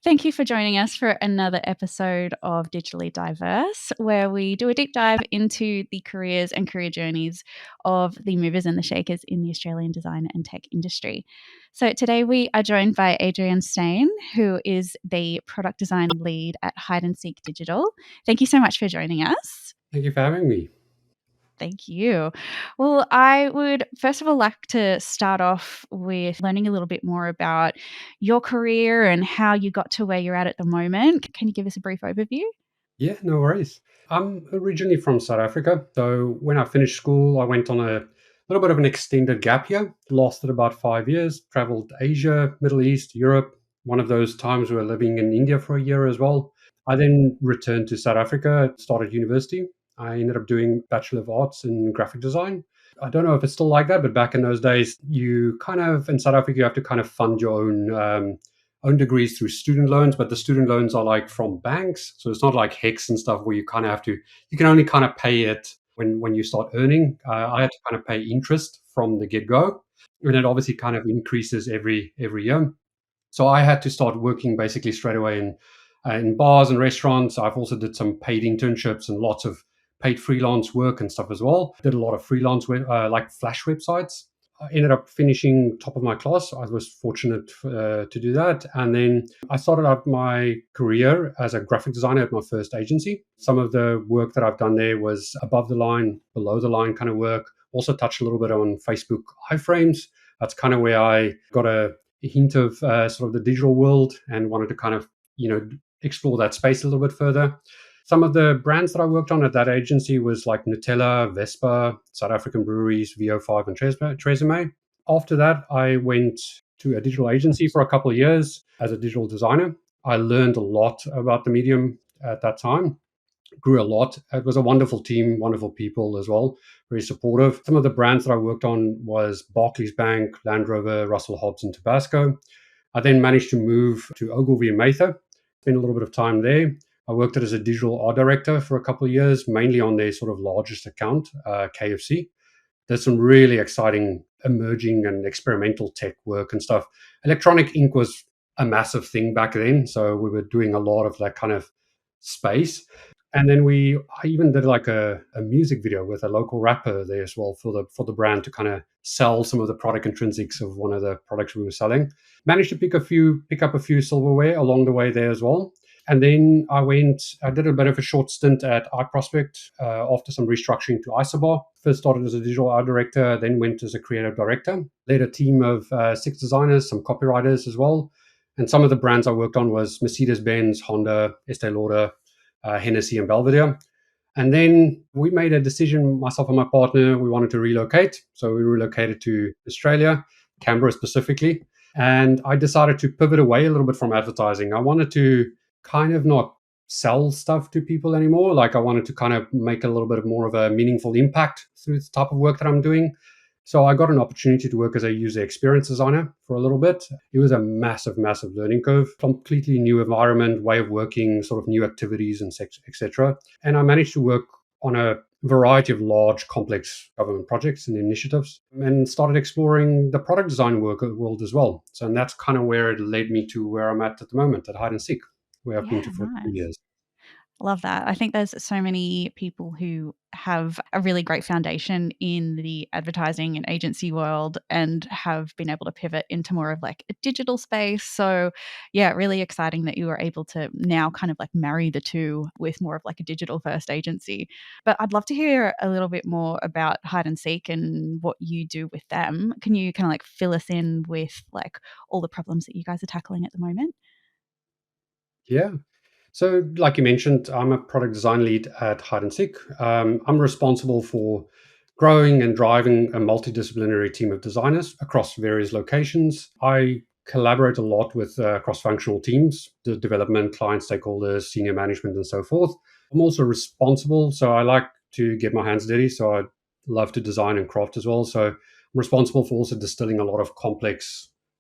Thank you for joining us for another episode of Digitally Diverse, where we do a deep dive into the careers and career journeys of the movers and the shakers in the Australian design and tech industry. So today we are joined by Adriaan Steyn, who is the product design lead at Hide and Seek Digital. Thank you so much for joining us. Thank you for having me. Thank you. Well, I would first of all like to start off with learning a little bit more about your career and how you got to where you're at the moment. Can you give us a brief overview? Yeah, no worries. I'm originally from South Africa. So when I finished school, I went on a little bit of an extended gap year, lasted about 5 years, traveled Asia, Middle East, Europe. One of those times we were living in India for a year as well. I then returned to South Africa, started university. I ended up doing Bachelor of Arts in graphic design. I don't know if it's still like that, but back in those days, you kind of, in South Africa, you have to kind of fund your own degrees through student loans, but the student loans are like from banks. So it's not like HECS and stuff where you kind of have to, you can only kind of pay it when you start earning. I had to kind of pay interest from the get-go. And it obviously kind of increases every year. So I had to start working basically straight away in bars and restaurants. I've also did some paid internships and lots of paid freelance work and stuff as well. Did a lot of freelance like Flash websites. I ended up finishing top of my class. I was fortunate to do that. And then I started out my career as a graphic designer at my first agency. Some of the work that I've done there was above the line, below the line kind of work. Also touched a little bit on Facebook iframes. That's kind of where I got a hint of sort of the digital world and wanted to kind of, explore that space a little bit further. Some of the brands that I worked on at that agency was like Nutella, Vespa, South African breweries, VO5 and Tresemme. After that, I went to a digital agency for a couple of years as a digital designer. I learned a lot about the medium at that time, grew a lot. It was a wonderful team, wonderful people as well, very supportive. Some of the brands that I worked on was Barclays Bank, Land Rover, Russell Hobbs and Tabasco. I then managed to move to Ogilvy and Mather, spent a little bit of time there. I worked as a digital art director for a couple of years, mainly on their sort of largest account, KFC. There's some really exciting emerging and experimental tech work and stuff. Electronic ink was a massive thing back then, so we were doing a lot of that kind of space. And then I even did like a music video with a local rapper there as well for the brand to kind of sell some of the product intrinsics of one of the products we were selling. Managed to pick up a few silverware along the way there as well. And then I did a bit of a short stint at iProspect after some restructuring to Isobar. First started as a digital art director, then went as a creative director. Led a team of 6 designers, some copywriters as well. And some of the brands I worked on was Mercedes-Benz, Honda, Estee Lauder, Hennessy and Belvedere. And then we made a decision, myself and my partner, we wanted to relocate. So we relocated to Australia, Canberra specifically. And I decided to pivot away a little bit from advertising. I wanted to kind of not sell stuff to people anymore. Like I wanted to kind of make a little bit more of a meaningful impact through the type of work that I'm doing. So I got an opportunity to work as a user experience designer for a little bit. It was a massive, massive learning curve, completely new environment, way of working, sort of new activities and etc. And I managed to work on a variety of large, complex government projects and initiatives and started exploring the product design world as well. So and that's kind of where it led me to where I'm at the moment at Hide and Seek, where I've been to for 2 years. Love that. I think there's so many people who have a really great foundation in the advertising and agency world and have been able to pivot into more of like a digital space. So yeah, really exciting that you were able to now kind of like marry the two with more of like a digital first agency. But I'd love to hear a little bit more about Hide and Seek and what you do with them. Can you kind of like fill us in with like all the problems that you guys are tackling at the moment? Yeah. So, like you mentioned, I'm a product design lead at Hide and Seek. I'm responsible for growing and driving a multidisciplinary team of designers across various locations. I collaborate a lot with cross-functional teams, the development, client stakeholders, senior management, and so forth. I'm also responsible, so I like to get my hands dirty. So I love to design and craft as well. So I'm responsible for also distilling a lot of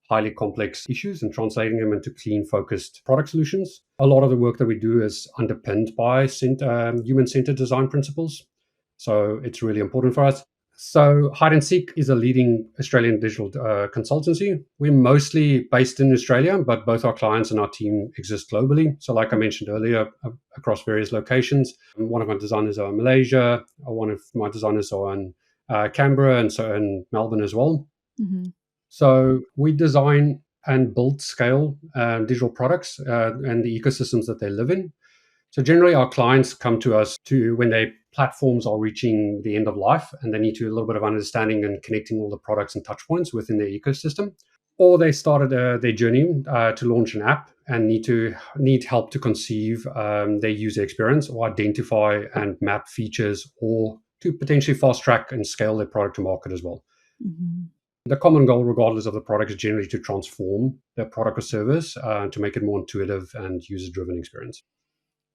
highly complex issues and translating them into clean, focused product solutions. A lot of the work that we do is underpinned by human-centered design principles. So it's really important for us. So Hide and Seek is a leading Australian digital consultancy. We're mostly based in Australia, but both our clients and our team exist globally. So like I mentioned earlier, across various locations. One of my designers are in Malaysia. One of my designers are in Canberra and so in Melbourne as well. Mm-hmm. So we design and build scale digital products and the ecosystems that they live in. So generally, our clients come to us to when their platforms are reaching the end of life and they need to a little bit of understanding and connecting all the products and touch points within their ecosystem, or they started their journey to launch an app and need help to conceive their user experience or identify and map features, or to potentially fast track and scale their product to market as well. Mm-hmm. The common goal, regardless of the product, is generally to transform their product or service to make it more intuitive and user-driven experience.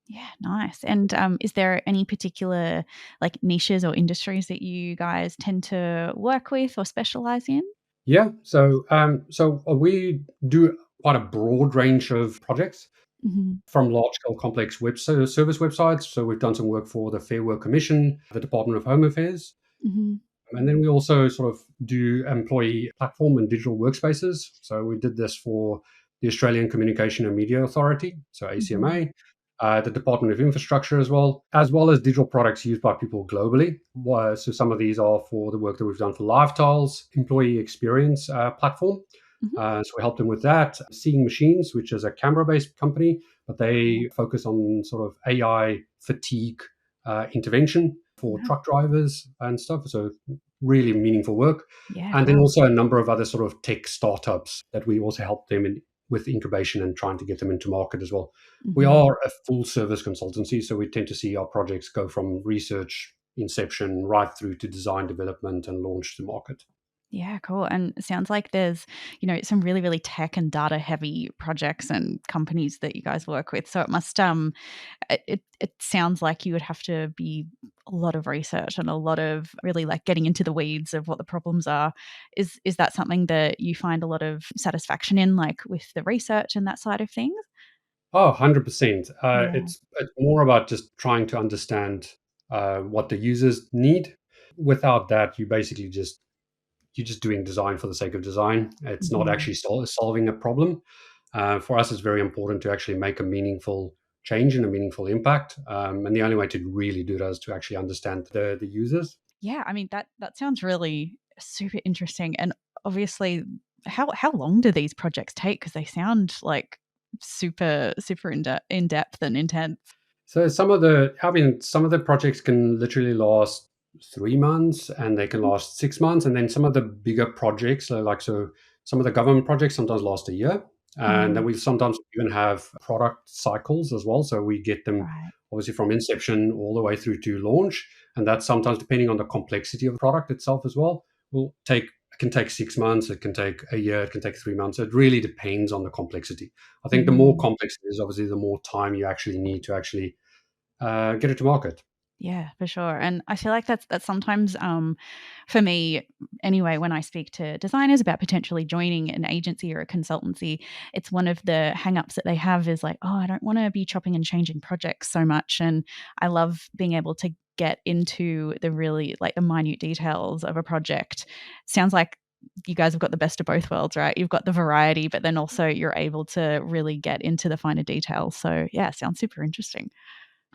Yeah, nice. And is there any particular like niches or industries that you guys tend to work with or specialize in? Yeah, so we do quite a broad range of projects Mm-hmm. from large-scale complex service websites. So we've done some work for the Fair Work Commission, the Department of Home Affairs, Mm-hmm. and then we also sort of do employee platform and digital workspaces. So we did this for the Australian Communication and Media Authority, so Mm-hmm. ACMA, the Department of Infrastructure as well as digital products used by people globally. So some of these are for the work that we've done for Lifetiles employee experience platform. Mm-hmm. So we helped them with that. Seeing Machines, which is a camera-based company, but they focus on sort of AI fatigue intervention for Wow. truck drivers and stuff. So really meaningful work. Yeah, And then cool. also a number of other sort of tech startups that we also help them with incubation and trying to get them into market as well. We Mm-hmm. are a full service consultancy, so we tend to see our projects go from research, inception, right through to design, development, and launch to market. Yeah, cool. And it sounds like there's, some really, really tech and data heavy projects and companies that you guys work with. So it must it sounds like you would have to be a lot of research and a lot of really like getting into the weeds of what the problems are. Is that something that you find a lot of satisfaction in, like with the research and that side of things? Oh, 100%. Yeah. It's more about just trying to understand what the users need. Without that, you're just doing design for the sake of design. It's not Mhm. actually solving a problem. For us, it's very important to actually make a meaningful change and a meaningful impact. And the only way to really do that is to actually understand the users. Yeah, I mean that sounds really super interesting. And obviously, how long do these projects take? Because they sound like super in depth and intense. So some of the projects can literally last 3 months, and they can last 6 months, and then some of the bigger projects, so some of the government projects sometimes last a year, and then Mm, we sometimes even have product cycles as well. So we get them right. obviously from inception all the way through to launch, and that's sometimes depending on the complexity of the product itself as well. Will take It can take 6 months, it can take a year, it can take 3 months. It really depends on the complexity. I think the more Mhm. complex it is, obviously, the more time you actually need to actually get it to market. Yeah, for sure. And I feel like that's sometimes for me anyway, when I speak to designers about potentially joining an agency or a consultancy, it's one of the hangups that they have is like, oh, I don't want to be chopping and changing projects so much. And I love being able to get into the really like the minute details of a project. Sounds like you guys have got the best of both worlds, right? You've got the variety, but then also you're able to really get into the finer details. So yeah, sounds super interesting.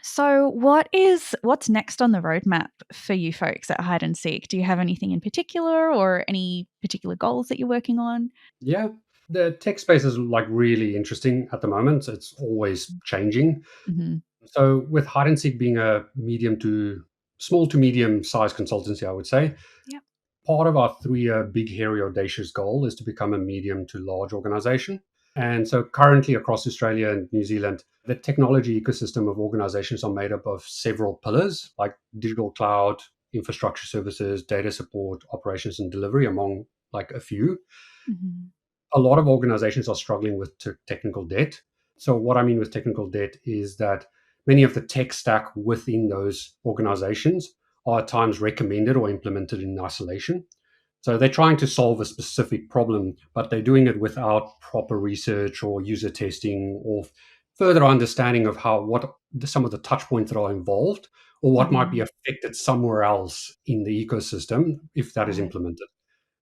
So, what's next on the roadmap for you folks at Hide and Seek? Do you have anything in particular or any particular goals that you're working on? Yeah, the tech space is like really interesting at the moment. It's always changing. Mhm. So with Hide and Seek being a medium to small to medium sized consultancy, I would say Yep. part of our 3-year big, hairy, audacious goal is to become a medium to large organization. And so currently across Australia and New Zealand, the technology ecosystem of organizations are made up of several pillars like digital cloud, infrastructure services, data support, operations and delivery, among like a few. Mhm. A lot of organizations are struggling with technical debt. So, what I mean with technical debt is that many of the tech stack within those organizations are at times recommended or implemented in isolation. So, they're trying to solve a specific problem, but they're doing it without proper research or user testing or further understanding of some of the touch points that are involved, or what might be Mhm. affected somewhere else in the ecosystem if that is Right. implemented.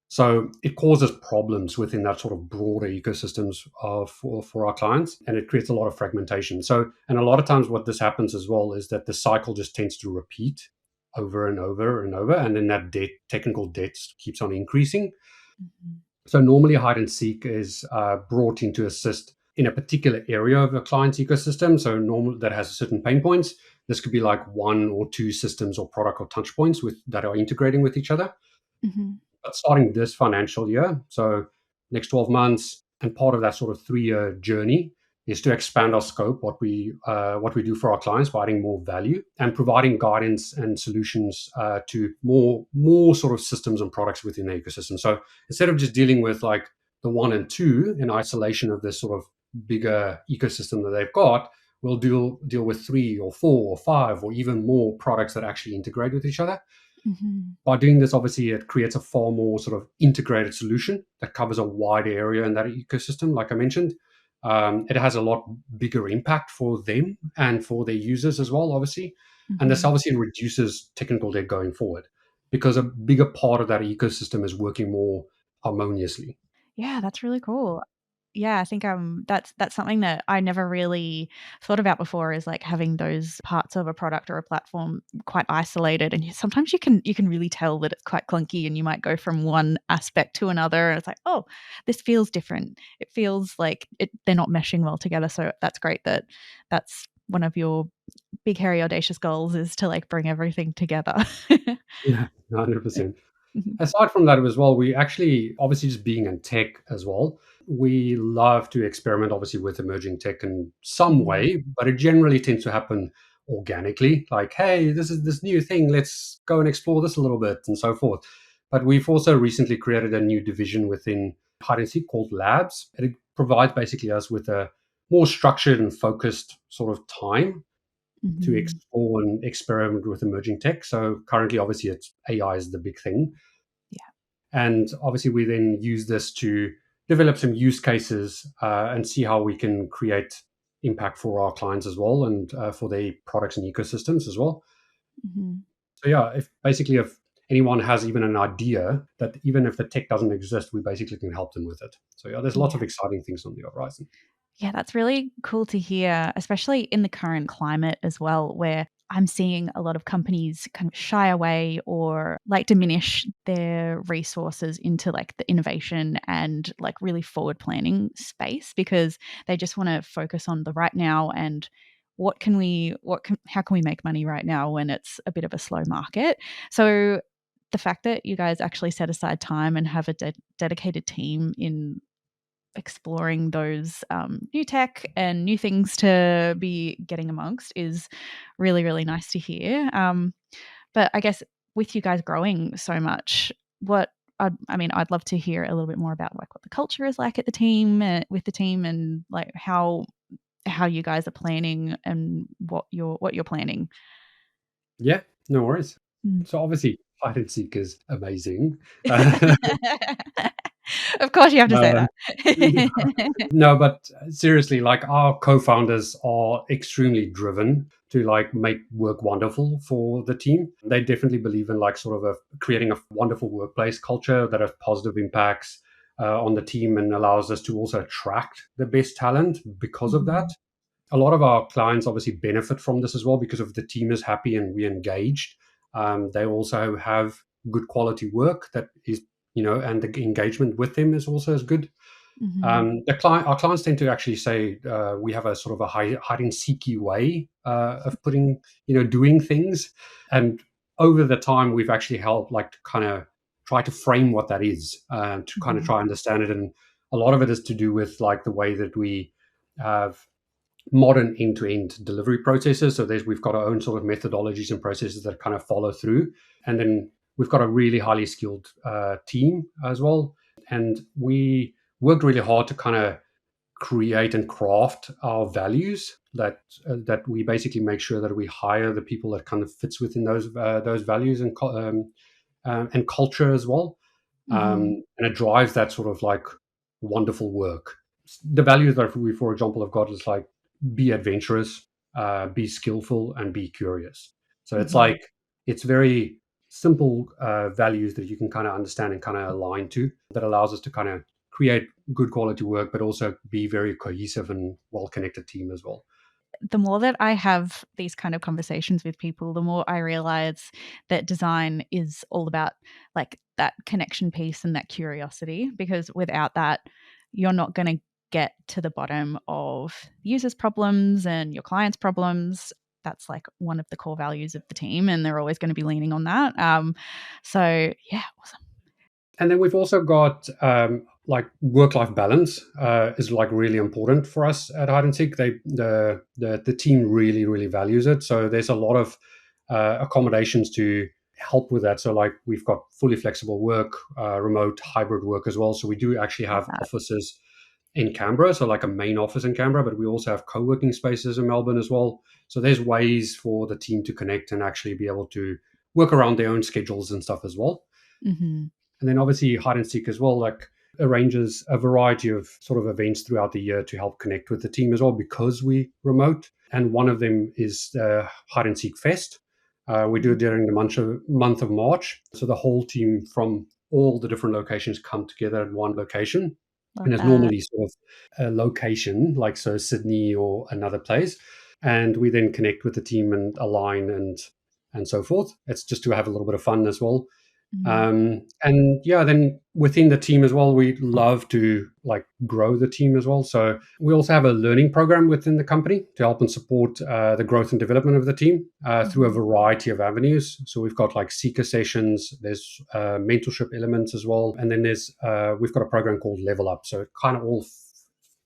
So it causes problems within that sort of broader ecosystems for our clients, and it creates a lot of fragmentation. So, and a lot of times what this happens as well is that the cycle just tends to repeat over and over and over, and then that technical debt keeps on increasing. Mhm. So normally hide and seek is brought in to assist in a particular area of a client's ecosystem. So normal that has certain pain points. This could be like one or two systems or product or touch points with that are integrating with each other. Mhm. But starting this financial year, so next 12 months, and part of that sort of 3-year journey is to expand our scope, what we do for our clients by adding more value and providing guidance and solutions to more sort of systems and products within the ecosystem. So instead of just dealing with like the one and two in isolation of this sort of bigger ecosystem that they've got, we'll deal with 3 or 4 or 5 or even more products that actually integrate with each other. Mhm. By doing this, obviously, it creates a far more sort of integrated solution that covers a wider area in that ecosystem, like I mentioned. It has a lot bigger impact for them and for their users as well, obviously. And this Mhm. obviously reduces technical debt going forward because a bigger part of that ecosystem is working more harmoniously. Yeah, that's really cool. Yeah, I think, that's something that I never really thought about before is, like, having those parts of a product or a platform quite isolated, and sometimes you can really tell that it's quite clunky, and you might go from one aspect to another, and it's like, "Oh, this feels different." It feels like they're not meshing well together, so that's great that that's one of your big, hairy, audacious goals is to, like, bring everything together. Yeah, Yeah. 100%. Mhm. Aside from that as well, we actually, obviously, just being in tech as well, we love to experiment, obviously, with emerging tech in some Mhm. way, but it generally tends to happen organically. Like, hey, this is this new thing. Let's go and explore this a little bit and so forth. But we've also recently created a new division within hide and seek called Labs. And it provides basically us with a more structured and focused sort of time to Mhm. explore and experiment with emerging tech. So currently, obviously, it's AI is the big thing. Yeah. And obviously, we then use this to develop some use cases and see how we can create impact for our clients as well and for their products and ecosystems as well. Mhm. So, yeah, if anyone has even an idea that even if the tech doesn't exist, we basically can help them with it. So, yeah, there's lots Yeah. of exciting things on the horizon. Yeah, that's really cool to hear, especially in the current climate as well, where I'm seeing a lot of companies kind of shy away or like diminish their resources into like the innovation and like really forward planning space because they just want to focus on the right now and how can we make money right now when it's a bit of a slow market. So the fact that you guys actually set aside time and have a dedicated team in exploring those new tech and new things to be getting amongst is really, really nice to hear. But I guess with you guys growing so much, I mean, I'd love to hear a little bit more about like what the culture is like at the team, with the team, and like how you guys are planning and what you're planning. Yeah, no worries. Mm. So, obviously, hide and seek is amazing. Of course, you have to say Uh, that. No, but seriously, like our co-founders are extremely driven to like make work wonderful for the team. They definitely believe in like sort of creating a wonderful workplace culture that has positive impacts on the team and allows us to also attract the best talent because of that. Mhm, A lot of our clients obviously benefit from this as well because if the team is happy and we engaged, they also have good quality work that is, and the engagement with them is also as good. mhm, Our clients tend to actually say we have a sort of a hide and seeky way of doing things, and over the time we've actually helped like to kind of try to frame what that is, to kind of mhm, try and understand it, and a lot of it is to do with like the way that we have modern end-to-end delivery processes. So we've got our own sort of methodologies and processes that kind of follow through, and then we've got a really highly skilled team as well, and we worked really hard to kind of create and craft our values that we basically make sure that we hire the people that kind of fits within those values and culture as well, mhm, and it drives that sort of like wonderful work. The values that we, for example, have got is like be adventurous, be skillful, and be curious. So it's Mhm. like, it's very simple values that you can kind of understand and kind of align to, that allows us to kind of create good quality work, but also be very cohesive and well connected team as well. The more that I have these kind of conversations with people, the more I realize that design is all about like that connection piece and that curiosity, because without that, you're not going to get to the bottom of users' problems and your clients' problems. That's like one of the core values of the team, and they're always going to be leaning on that. So yeah, awesome. And then we've also got like work-life balance is like really important for us at Hide and Seek. The team really values it. So there's a lot of accommodations to help with that. So like we've got fully flexible work, remote hybrid work as well. So we do actually Love have that. offices in Canberra, so like a main office in Canberra, but we also have co-working spaces in Melbourne as well. So there's ways for the team to connect and actually be able to work around their own schedules and stuff as well. Hmm. And then obviously Hide and Seek as well, like arranges a variety of sort of events throughout the year to help connect with the team as well, because we remote. And one of them is the Hide and Seek Fest. We do it during the month of March. So the whole team from all the different locations come together at one location. Love And it's that. normally sort of a location, like so Sydney or another place. And we then connect with the team and align and so forth. It's just to have a little bit of fun as well. Mhm. And yeah, then within the team as well, we love to like grow the team as well. So we also have a learning program within the company to help and support the growth and development of the team through a Mhm. variety of avenues. So we've got like seeker sessions, there's mentorship elements as well, and then there's we've got a program called Level Up. So it kind of all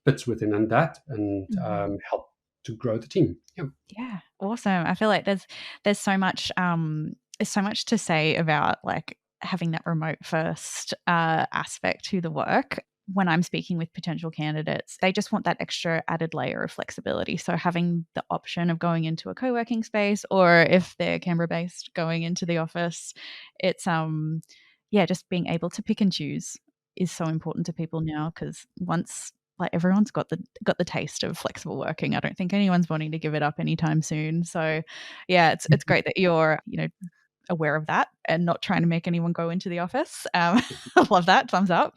fits within that and Mhm. help to grow the team. Yeah. Yeah, awesome. I feel like there's so much to say about like having that remote first aspect to the work. When I'm speaking with potential candidates, they just want that extra added layer of flexibility. So having the option of going into a co-working space, or if they're Canberra based, going into the office, it's yeah, just being able to pick and choose is so important to people now, because once like everyone's got the taste of flexible working. I don't think anyone's wanting to give it up anytime soon. So yeah, it's great that you're, aware of that and not trying to make anyone go into the office. I love that. Thumbs up.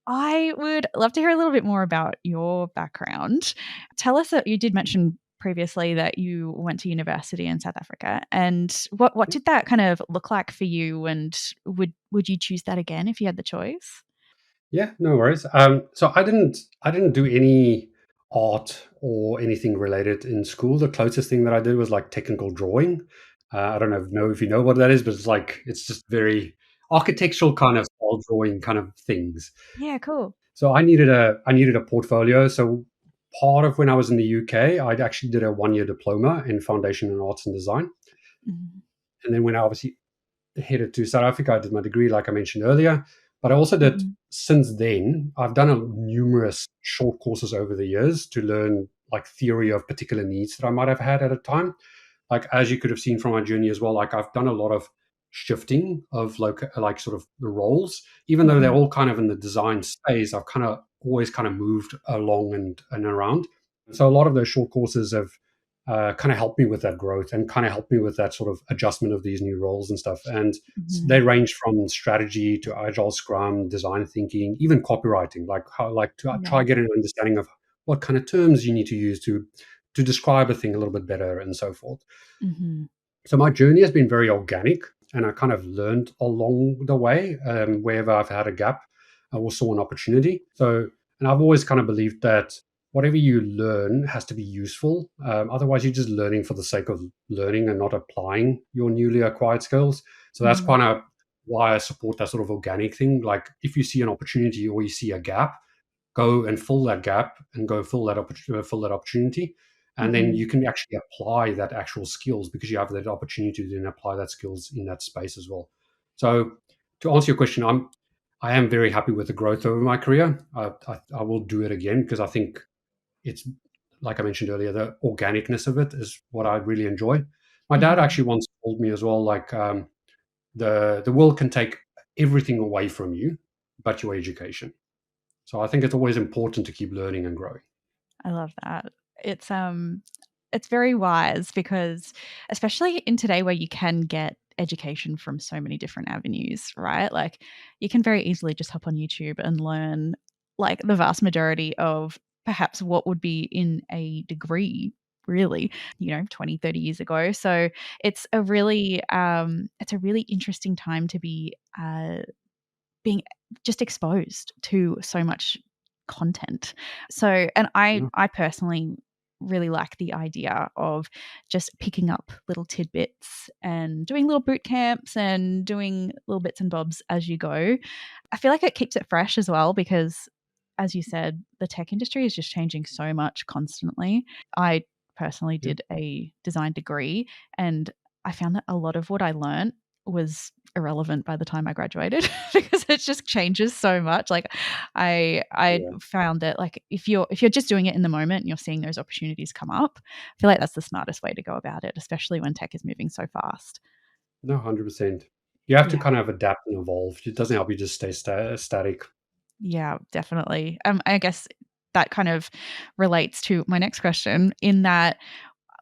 I would love to hear a little bit more about your background. Tell us that you did mention previously that you went to university in South Africa, and what did that kind of look like for you, and would you choose that again if you had the choice? Yeah, no worries. So I didn't do any art or anything related in school. The closest thing that I did was like technical drawing. I don't know if you know what that is, but it's just very architectural kind of style drawing kind of things. Yeah, cool. So I needed a portfolio. So part of when I was in the UK, I actually did a 1 year diploma in foundation in arts and design. Mhm. And then when I obviously headed to South Africa. I did my degree, like I mentioned earlier, but I also did Mhm. since then. I've done numerous short courses over the years to learn like theory of particular needs that I might have had at a time. Like as you could have seen from my journey as well, like I've done a lot of shifting of like sort of the roles, even though they're Mhm. all kind of in the design space. I've kind of always kind of moved along and around. So a lot of those short courses have kind of helped me with that growth and kind of helped me with that sort of adjustment of these new roles and stuff. And they Mhm. range from strategy to agile scrum, design thinking, even copywriting, like how like to try Yeah. get an understanding of what kind of terms you need to use to describe a thing a little bit better and so forth. Mhm. So my journey has been very organic, and I kind of learned along the way. Wherever I've had a gap, I will saw an opportunity. So, and I've always kind of believed that whatever you learn has to be useful. Otherwise, you're just learning for the sake of learning and not applying your newly acquired skills. So that's Mhm. kind of why I support that sort of organic thing. Like if you see an opportunity or you see a gap, go and fill that gap and go fill that opportunity, and then Mhm. you can actually apply that actual skills because you have that opportunity to then apply that skills in that space as well. So to answer your question, I am very happy with the growth over my career. I will do it again because I think it's, like I mentioned earlier, the organicness of it is what I really enjoy. My dad Mhm. actually once told me as well, like the world can take everything away from you but your education. So I think it's always important to keep learning and growing. I love that. It's it's very wise because especially in today where you can get education from so many different avenues, right? Like you can very easily just hop on YouTube and learn like the vast majority of perhaps what would be in a degree really 20, 30 years ago. So it's a really interesting time to be being just exposed to so much content. So, and I Yeah. I personally really like the idea of just picking up little tidbits and doing little boot camps and doing little bits and bobs as you go. I feel like it keeps it fresh as well because as you said, the tech industry is just changing so much constantly. I personally Yeah. did a design degree and I found that a lot of what I learned was irrelevant by the time I graduated because it just changes so much. Like I Yeah. found that like if you're just doing it in the moment and you're seeing those opportunities come up, I feel like that's the smartest way to go about it, especially when tech is moving so fast. No, 100%. You have to Yeah. kind of adapt and evolve. It doesn't help you just stay static. Yeah, definitely. I guess that kind of relates to my next question in that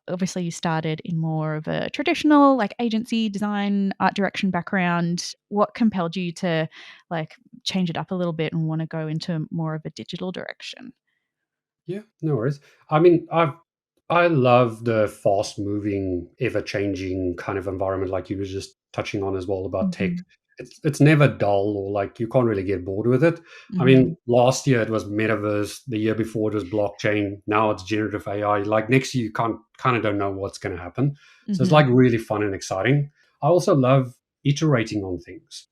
obviously you started in more of a traditional like agency design art direction background. What compelled you to like change it up a little bit and want to go into more of a digital direction? Yeah, no worries. I mean, I love the fast moving, ever changing kind of environment like you were just touching on as well about tech. Mhm. It's never dull or like you can't really get bored with it. I mean, Mhm. last year it was metaverse, the year before it was blockchain, now it's generative AI. Like next year you can't kind of don't know what's going to happen. So it's like Mhm. really fun and exciting. I also love iterating on things,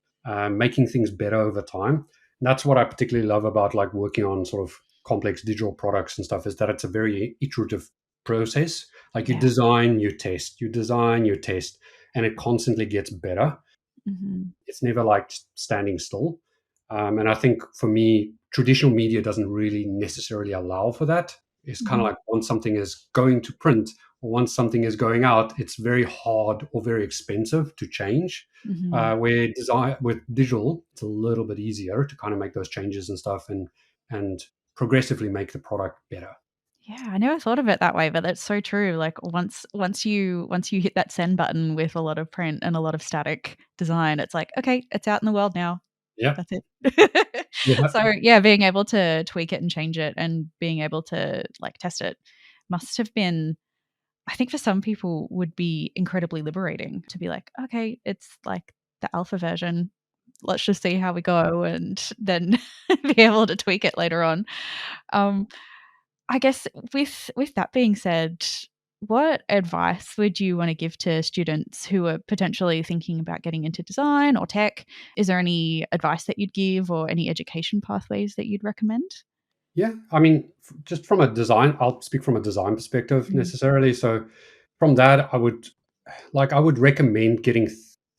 making things better over time. And that's what I particularly love about like working on sort of complex digital products and stuff is that it's a very iterative process. Like you Yeah. design, you test, you design, you test, and it constantly gets better. Mhm. It's never like standing still. And I think for me, traditional media doesn't really necessarily allow for that. It's kind of Mhm. like once something is going to print or once something is going out, it's very hard or very expensive to change. Mhm. Where design with digital, it's a little bit easier to kind of make those changes and stuff and progressively make the product better. Yeah, I never thought of it that way, but that's so true. Like once you hit that send button with a lot of print and a lot of static design, it's like, okay, it's out in the world now. Yeah. That's it. Yeah. So, yeah, being able to tweak it and change it and being able to, like, test it must have been I think for some people would be incredibly liberating to be like, "Okay, it's, like, the alpha version. Let's just see how we go," and then be able to tweak it later on. Um, I guess with that being said, what advice would you wanna give to students who are potentially thinking about getting into design or tech? Is there any advice that you'd give or any education pathways that you'd recommend? Yeah, I mean, just from a design, I'll speak from a design perspective Mhm, necessarily. So, from that, I would recommend getting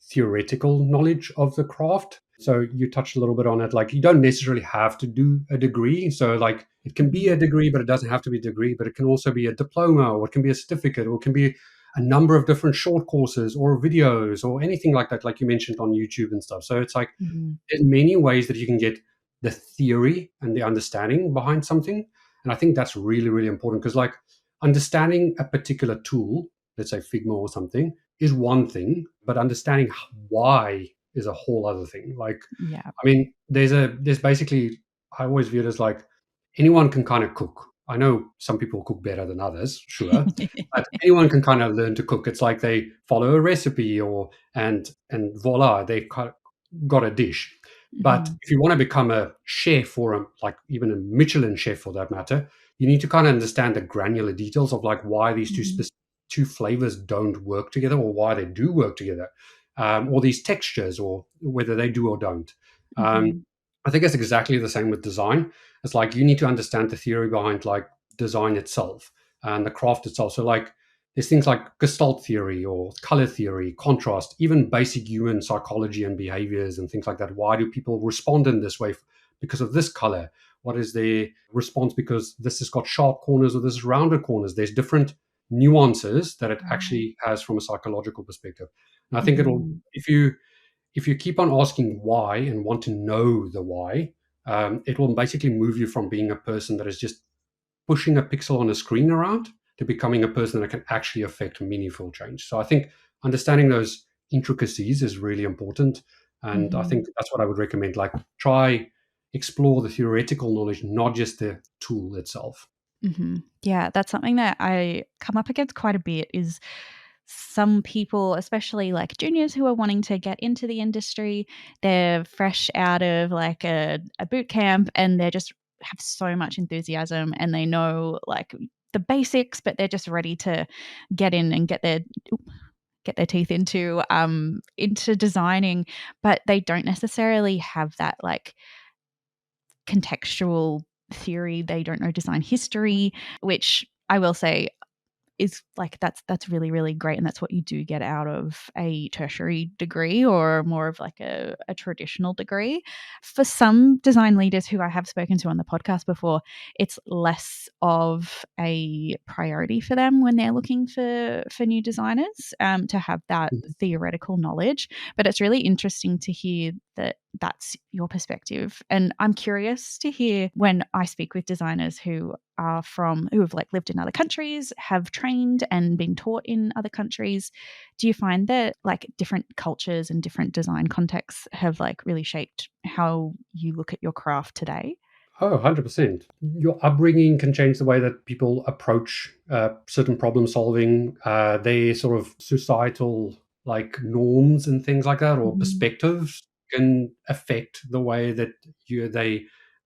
theoretical knowledge of the craft. So you touched a little bit on it. Like you don't necessarily have to do a degree. So like it can be a mhm, degree, but it doesn't have to be a degree. But it can also be a diploma, or it can be a certificate, or it can be a number of different short courses or videos or anything like that, like you mentioned on YouTube and stuff. So it's like mhm, there's many ways that you can get the theory and the understanding behind something. And I think that's really, really important because, like, understanding a particular tool, let's say Figma or something, is one thing, but understanding why is a whole other thing. Like, yeah. I mean, there's basically, I always view it as like anyone can kind of cook. I know some people cook better than others, sure, but anyone can kind of learn to cook. It's like they follow a recipe and voila, they got a dish. But Mhm, if you want to become a chef or like even a Michelin chef for that matter, you need to kind of understand the granular details of like why these mhm, two flavors don't work together or why they do work together, or these textures or whether they do or don't. Um, mhm, I think it's exactly the same with design. It's like you need to understand the theory behind like design itself and the craft itself. So like there's things like gestalt theory or color theory, contrast, even basic human psychology and behaviors and things like that. Why do people respond in this way because of this color? What is their response because this has got sharp corners or this is rounded corners? There's different nuances that it right, actually has from a psychological perspective. And I think it'll mhm, if you keep on asking why and want to know the why, it will basically move you from being a person that is just pushing a pixel on a screen around. to becoming a person that can actually affect meaningful change. So I think understanding those intricacies is really important. And I think that's what I would recommend. Like, try explore the theoretical knowledge, not just the tool itself. Yeah, that's something that I come up against quite a bit is some people, especially like juniors who are wanting to get into the industry, they're fresh out of like a boot camp and they're just have so much enthusiasm and they know like the basics, but they're just ready to get in and get their teeth into designing, but they don't necessarily have that like contextual theory. They don't know design history, which I will say is like that's really, really great. And that's what you do get out of a tertiary degree or more of like a traditional degree. For some design leaders who I have spoken to on the podcast before, it's less of a priority for them when they're looking for new designers to have that theoretical knowledge. But it's really interesting to hear that that's your perspective. And I'm curious to hear when I speak with designers who have like lived in other countries, have trained and been taught in other countries. Do you find that like different cultures and different design contexts have like really shaped how you look at your craft today? Oh, 100%. Your upbringing can change the way that people approach certain problem solving, their sort of societal like norms and things like that, or perspectives can affect the way that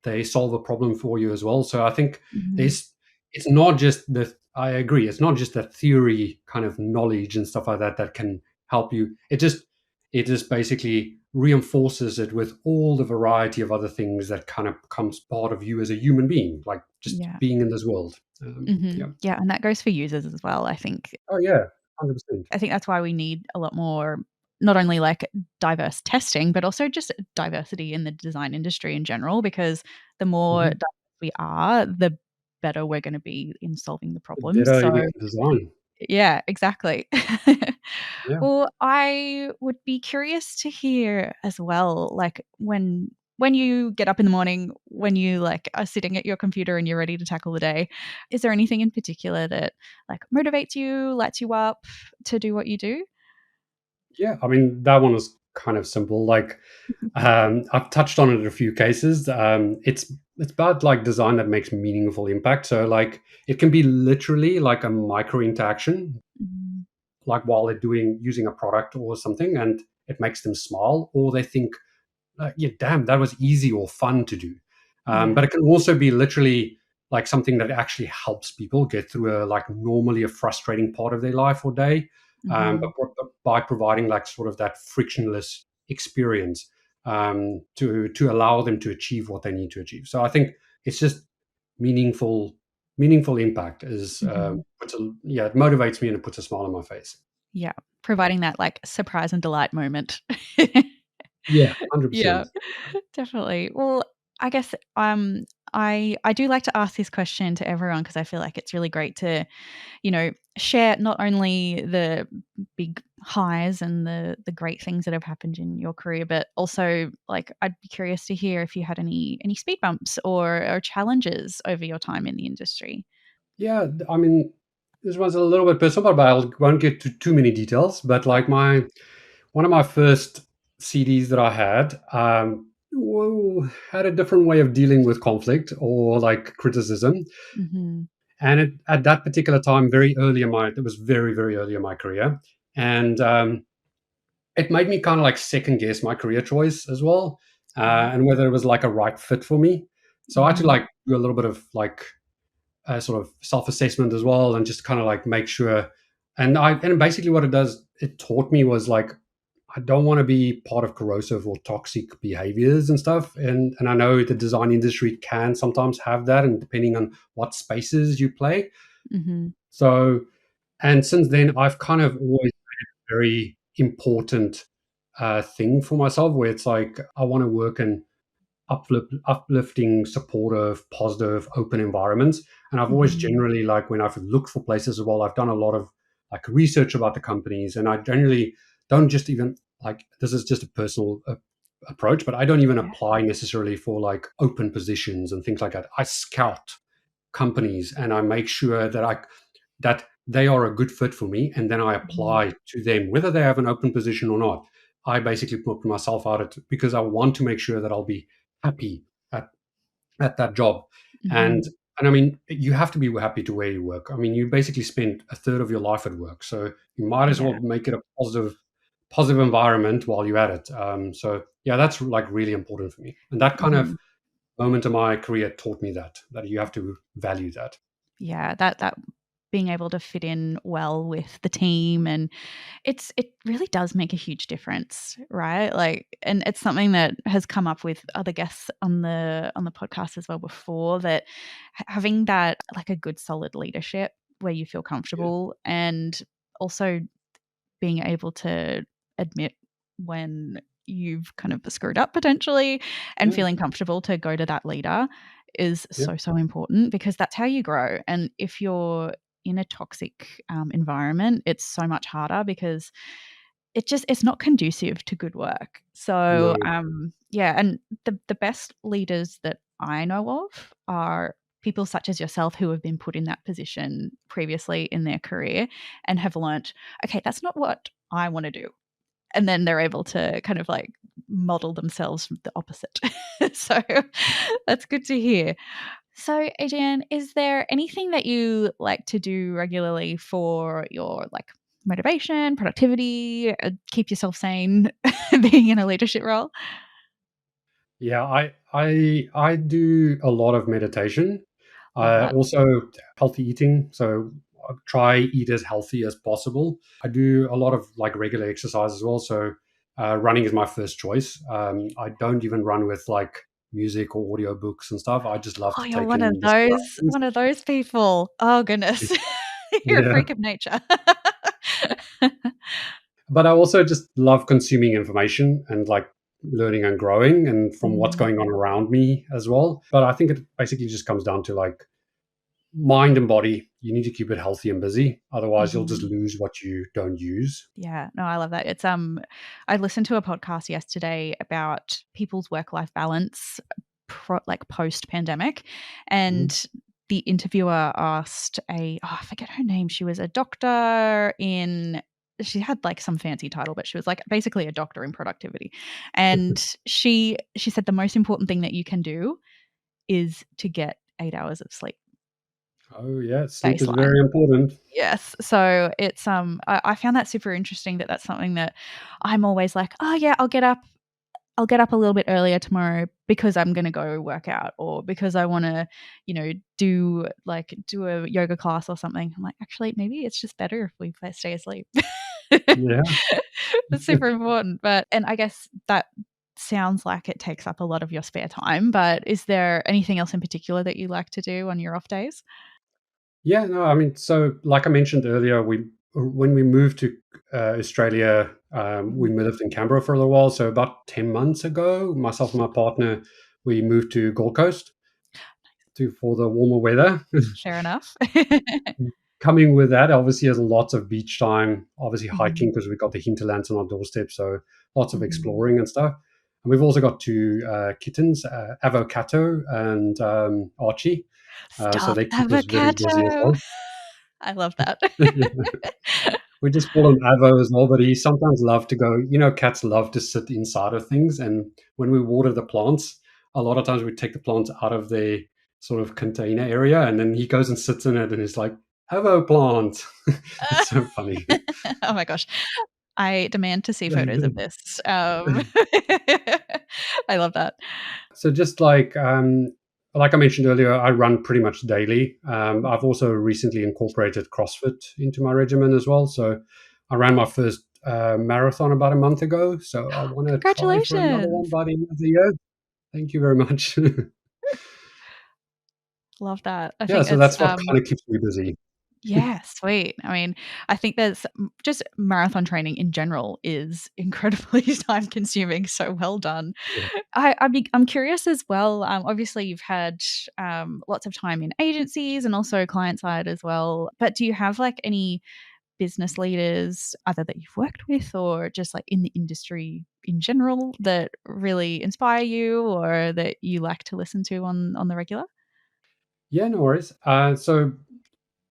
they solve a problem for you as well. So I think there's it's not just the I agree, it's not just the theory kind of knowledge and stuff like that that can help you. It just basically reinforces it with all the variety of other things that kind of becomes part of you as a human being, like just Yeah. being in this world. Yeah. Yeah, and that goes for users as well, I think. Oh yeah, 100%. I think that's why we need a lot more, not only like diverse testing, but also just diversity in the design industry in general, because the more Mhm. diverse we are, the better we're going to be in solving the The problems. better So, we can design. yeah, exactly. Yeah. Well, I would be curious to hear as well, like when you get up in the morning, when you like are sitting at your computer and you're ready to tackle the day, is there anything in particular that like motivates you, lights you up to do what you do? Yeah, I mean, that one is kind of simple. Like, I've touched on it in a few cases. It's about like design that makes meaningful impact. So like it can be literally like a micro interaction, Mhm. like while they're doing using a product or something, and it makes them smile, or they think, yeah, damn, that was easy or fun to do. Yeah. But it can also be literally like something that actually helps people get through a like normally a frustrating part of their life or day, Mhm. but by providing like sort of that frictionless experience to allow them to achieve what they need to achieve. So I think it's just meaningful meaningful impact is Mhm. yeah, it motivates me and it puts a smile on my face. Yeah, providing that like surprise and delight moment. Yeah, Yeah, 100%. definitely. Well, I guess I do like to ask this question to everyone because I feel like it's really great to, share not only the big highs and the great things that have happened in your career, but also like I'd be curious to hear if you had any speed bumps or challenges over your time in the industry. Yeah, I mean, this was a little bit personal, but I won't get to too many details. But like my one of my first CDs that I had had a different way of dealing with conflict or like criticism, Mhm. and at that particular time, it was very very early in my career, and it made me kind of like second guess my career choice as well, Right. and whether it was like a right fit for me. So I had to Mhm. like do a little bit of like sort of self-assessment as well, and just kind of like make sure. And basically what it taught me was like I don't want to be part of corrosive or toxic behaviors and stuff. And I know the design industry can sometimes have that, and depending on what spaces you play. Mhm. So and since then I've kind of always very important thing for myself where it's like I want to work in uplifting, supportive, positive, open environments. And I've always Mhm. generally like when I've looked for places as well, I've done a lot of like research about the companies, and I generally don't just even like this is just a personal approach, but I don't even Yeah. apply necessarily for like open positions and things like that. I scout companies and I make sure that that they are a good fit for me, and then I Mhm. apply to them, whether they have an open position or not. I basically put myself out at, because I want to make sure that I'll be happy at, at that job. And Mhm. and I mean, you have to be happy to where you work. I mean, you basically spend a third of your life at work, so you might as Yeah. well make it a positive environment while you're at it. So yeah, that's like really important for me, and that kind of Mhm. moment in my career taught me that you have to value that. Yeah, that being able to fit in well with the team, and it really does make a huge difference, right? Like, and it's something that has come up with other guests on the podcast as well before, that having that, like, a good solid leadership where you feel Yeah, comfortable, and also being able to admit when you've kind of screwed up potentially, and yeah, feeling comfortable to go to that leader is yeah, so, so important, because that's how you grow. And if you're in a toxic environment, it's so much harder, because it's not conducive to good work. So, no, yeah, and the best leaders that I know of are people such as yourself, who have been put in that position previously in their career and have learnt, okay, that's not what I want to do. And then they're able to kind of like model themselves the opposite. So that's good to hear. So, Adrian, is there anything that you like to do regularly for your, like, motivation, productivity, keep yourself sane, being in a leadership role? yeah. I do a lot of meditation. Love that. Also healthy eating. So I try eat as healthy as possible. I do a lot of like regular exercise as well. So running is my first choice. I don't even run with like music or audio books and stuff. I just love Oh, to you're take in the surroundings. one of those people. Oh goodness. You're a Yeah. freak of nature. But I also just love consuming information and like learning and growing and from what's Mm, going on around me as well. But I think it basically just comes down to like mind and body. You need to keep it healthy and busy. Otherwise, you'll just mhm. lose what you don't use. Yeah, no, I love that. It's I listened to a podcast yesterday about people's work-life balance, like, post-pandemic, Mhm. and the interviewer asked I forget her name. She was a doctor in, she had like some fancy title, but she was like basically a doctor in productivity. And she said the most important thing that you can do is to get 8 hours of sleep, Oh, yeah. Sleep is baseline. very important. Yes. So it's I found that super interesting, that that's something that I'm always like, "Oh yeah, I'll get up a little bit earlier tomorrow because I'm gonna go work out, or because I wanna, do a yoga class or something." I'm like, "Actually, maybe it's just better if we stay asleep." Yeah. That's super important. But and I guess that sounds like it takes up a lot of your spare time, but is there anything else in particular that you like to do on your off days? Yeah, no, I mean, so like I mentioned earlier, we when we moved to Australia, we Mhm. lived in Canberra for a little while. So about 10 months ago, myself and my partner, we moved to Gold Coast to for the warmer weather. Fair enough. Coming with that, obviously, there's lots of beach time, obviously hiking Mhm. because we've got the hinterlands on our doorstep, so lots of Mhm. exploring and stuff. And we've also got two kittens, Avocado and Archie. So Stop they keep us very busy as avocado. well. I love that. We just call him Avo as well, but he sometimes love to go. Cats love to sit inside of things, and when we water the plants, a lot of times we take the plants out of their sort of container area, and then he goes and sits in it, and is like, "Avo plant." It's so funny. Oh my gosh. I demand to see photos of this. I love that. So just like I mentioned earlier, I run pretty much daily. I've also recently incorporated CrossFit into my regimen as well. So I ran my first marathon about a month ago. So I want to try for another one Congratulations. by the end of the year. Thank you very much. Love that. I Yeah, think so it's, that's what kind of keeps me busy. yeah, sweet. I mean, I think there's just marathon training in general is incredibly time consuming, so well done. Yeah. I'm curious as well, obviously you've had, lots of time in agencies and also client side as well, but do you have, like, any business leaders either that you've worked with or just, like, in the industry in general that really inspire you or that you like to listen to on the regular? Yeah, no worries. So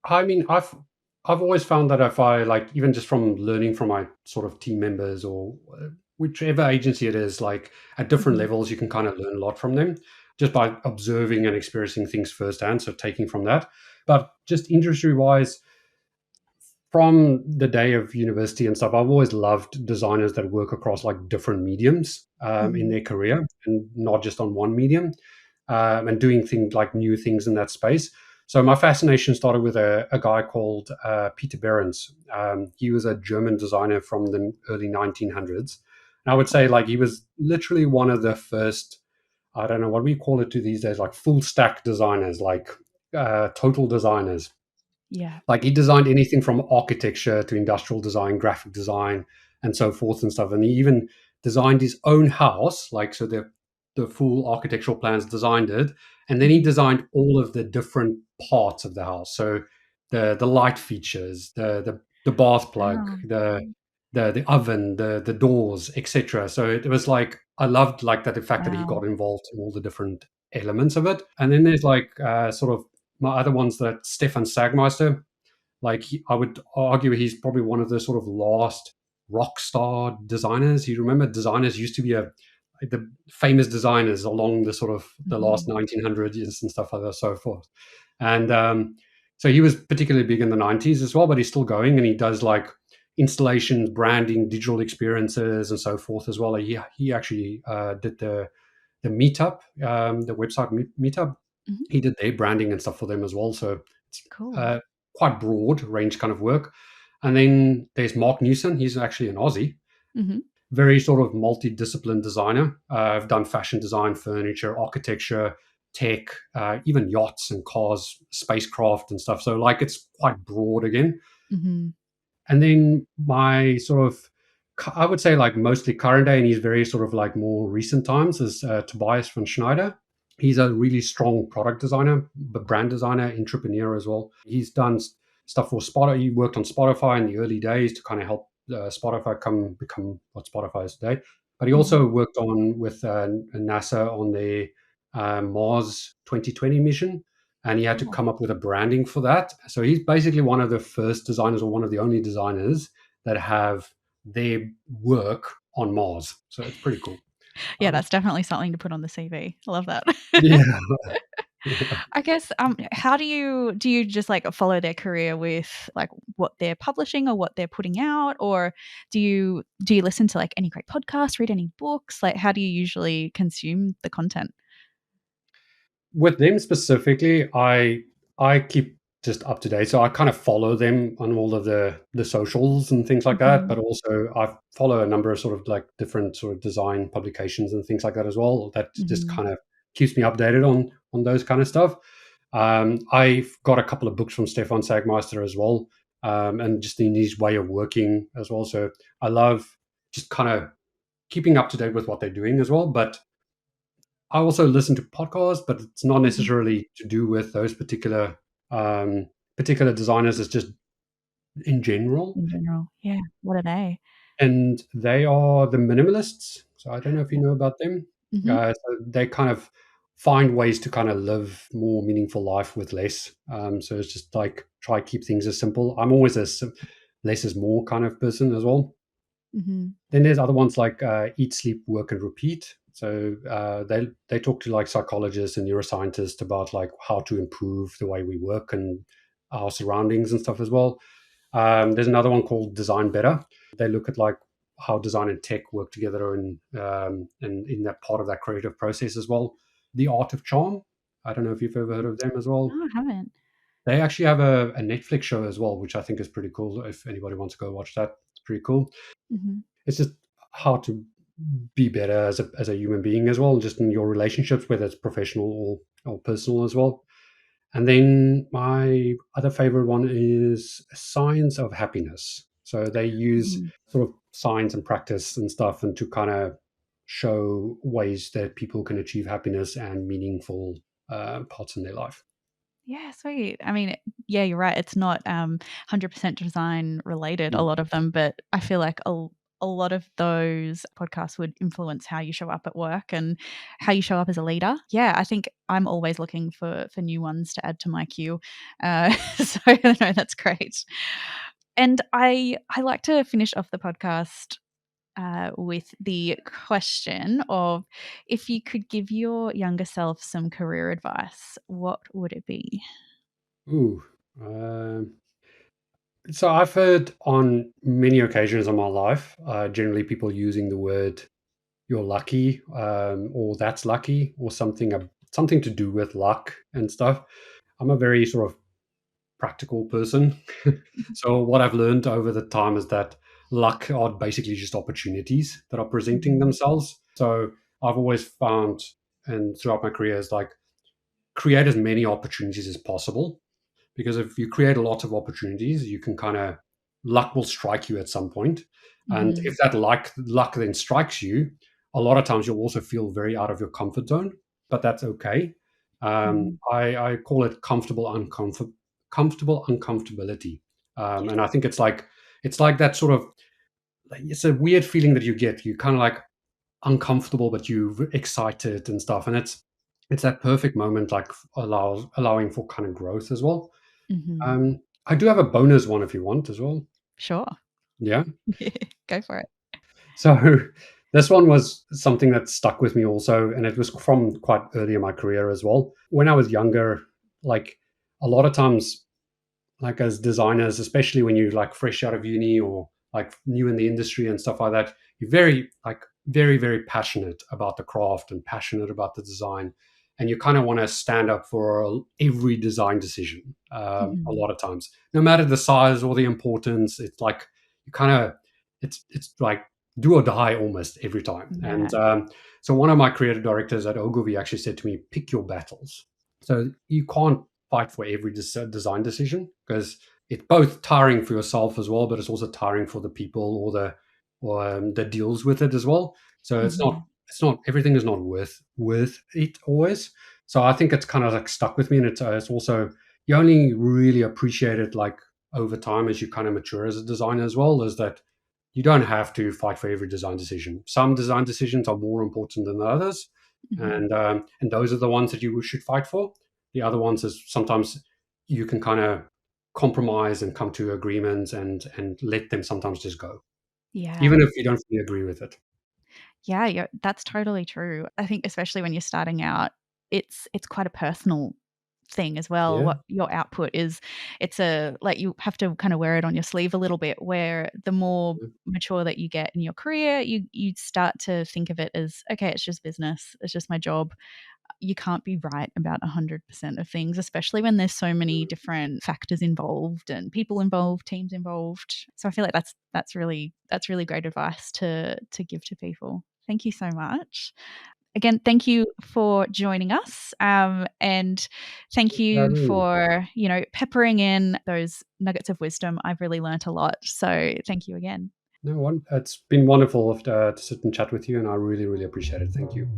I mean, I've I've always found that if I like, even just from learning from my sort of team members or whichever agency it is, like at different Mhm. levels, you can kind of learn a lot from them just by observing and experiencing things firsthand. So taking from that, but just industry wise, from the day of university and stuff, I've always loved designers that work across like different mediums in Mhm. their career and not just on one medium, and doing things like new things in that space. So my fascination started with a guy called Peter Behrens. He was a German designer from the early 1900s. And I would say like he was literally one of the first, I don't know what we call it to these days, like full stack designers, like total designers. Yeah. Like he designed anything from architecture to industrial design, graphic design, and so forth and stuff. And he even designed his own house, like so the full architectural plans designed it, and then he Mhm. designed all of the different parts of the house. So the light features, the bath plug, Wow. the oven, the doors, etc. So it was like I loved like that the fact that he Wow. got involved in all the different elements of it. And then there's like sort of my other ones that Stefan Sagmeister, like I would argue he's probably one of the sort of last rock star designers. You remember designers used to be the famous designers along the sort of the last Mhm. 1900 years and stuff like that, so forth. And so he was particularly big in the 90s as well, but he's still going and he does like installations, branding, digital experiences, and so forth as well. He actually did the meetup, the website meetup. Mhm. He did their branding and stuff for them as well. So it's Cool. uh, quite broad range kind of work. And then there's Mark Newson. He's actually an Aussie, Mhm. very sort of multidiscipline designer. I've done fashion design, furniture, architecture, tech, even yachts and cars, spacecraft and stuff. So like it's quite broad again. Mhm. And then my sort of, I would say like mostly current day, and he's very sort of like more recent times is Tobias von Schneider. He's a really strong product designer, but brand designer, entrepreneur as well. He's done stuff for Spotify. He worked on Spotify in the early days to kind of help Spotify become what Spotify is today. But he Mhm. also worked on with NASA on their Mars 2020 mission, and he had to Oh. come up with a branding for that. So he's basically one of the first designers, or one of the only designers that have their work on Mars. So it's pretty cool. Yeah, Um, that's definitely something to put on the CV. I love that. yeah, yeah. I guess, how do you just, like, follow their career with, like, what they're publishing or what they're putting out? Or do you listen to, like, any great podcasts, read any books? Like, how do you usually consume the content? With them specifically, I keep just up to date. So I kind of follow them on all of the socials and things like that. Mhm. But also I follow a number of sort of like different sort of design publications and things like that as well. That just Mhm. kind of keeps me updated on those kind of stuff. I've got a couple of books from Stefan Sagmeister as well, and just in his way of working as well. So I love just kind of keeping up to date with what they're doing as well. But I also listen to podcasts, but it's not Mhm. necessarily to do with those um, particular designers. It's just in general, In general. Yeah. What are they? and they are the minimalists. So I don't know if you know about them. Mhm. So they kind of find ways to kind of live more meaningful life with less. So it's just like try keep things as simple. I'm always less is more kind of person as well. Mhm. Then there's other ones like Eat, Sleep, Work, and Repeat. So they talk to like psychologists and neuroscientists about like how to improve the way we work and our surroundings and stuff as well. There's another one called Design Better. They look at like how design and tech work together and in that part of that creative process as well. The Art of Charm. I don't know if you've ever heard of them as well. No, I haven't. They actually have a Netflix show as well, which I think is pretty cool. If anybody wants to go watch that, it's pretty cool. Mhm. It's just how to be better as a human being as well, just in your relationships, whether it's professional or personal as well. And then my other favorite one is Science of Happiness. So they use Mhm. sort of science and practice and stuff, and to kind of show ways that people can achieve happiness and meaningful parts in their life. Yeah, sweet. I mean, yeah, you're right. It's not 100% design related, a Mm. lot of them, but I feel like a lot of those podcasts would influence how you show up at work and how you show up as a leader. Yeah, I think I'm always looking for new ones to add to my queue. So no, that's great. And I like to finish off the podcast with the question of, if you could give your younger self some career advice, what would it be? Ooh. So I've heard on many occasions in my life, generally people using the word "you're lucky," or "that's lucky," or something to do with luck and stuff. I'm a very sort of practical person. So what I've learned over the time is that luck are basically just opportunities that are presenting Mhm. themselves. So I've always found, and throughout my career, is like create as many opportunities as possible, because if you create a lot of opportunities, you can kind of, luck will strike you at some point. And Mhm. if that luck then strikes you, a lot of times you'll also feel very out of your comfort zone, but that's okay. Mhm. I call it comfortable uncomfortability. And I think it's like that sort of, it's a weird feeling that you get. You kind of like uncomfortable, but you're excited and stuff. And it's that perfect moment, like allowing for kind of growth as well. Mhm. I do have a bonus one if you want as well. Sure. Yeah. Go for it. So this one was something that stuck with me also, and it was from quite early in my career as well. When I was younger, like a lot of times, like as designers, especially when you're like fresh out of uni or like new in the industry and stuff like that, you're very, very passionate about the craft and passionate about the design. And you kind of want to stand up for every design decision, a Mhm. lot of times, no matter the size or the importance. It's like you kind of, it's like do or die almost every time. And Yeah. so one of my creative directors at Ogilvy actually said to me, pick your battles. So you can't fight for every design decision, because it's both tiring for yourself as well, but it's also tiring for the people that deals with it as well. So Mhm. it's not everything is not worth it always. So I think it's kind of like stuck with me, and it's also, you only really appreciate it like over time as you kind of mature as a designer as well. Is that you don't have to fight for every design decision. Some design decisions are more important than others, Mhm. and those are the ones that you should fight for. The other ones is sometimes you can kind of compromise and come to agreements and let them sometimes just go, Yeah. even if you don't fully agree with it. Yeah, that's totally true. I think especially when you're starting out, it's quite a personal thing as well. Yeah. What your output is, it's a like you have to kind of wear it on your sleeve a little bit. Where the more mature that you get in your career, you start to think of it as, okay, it's just business, it's just my job. You can't be right about 100% of things, especially when there's so many different factors involved and people involved, teams involved. So I feel like that's really great advice to give to people. Thank you so much. Again, thank you for joining us, and thank you Yeah. for peppering in those nuggets of wisdom. I've really learnt a lot. So thank you again. No one. It's been wonderful to sit and chat with you, and I really, really appreciate it. Thank you.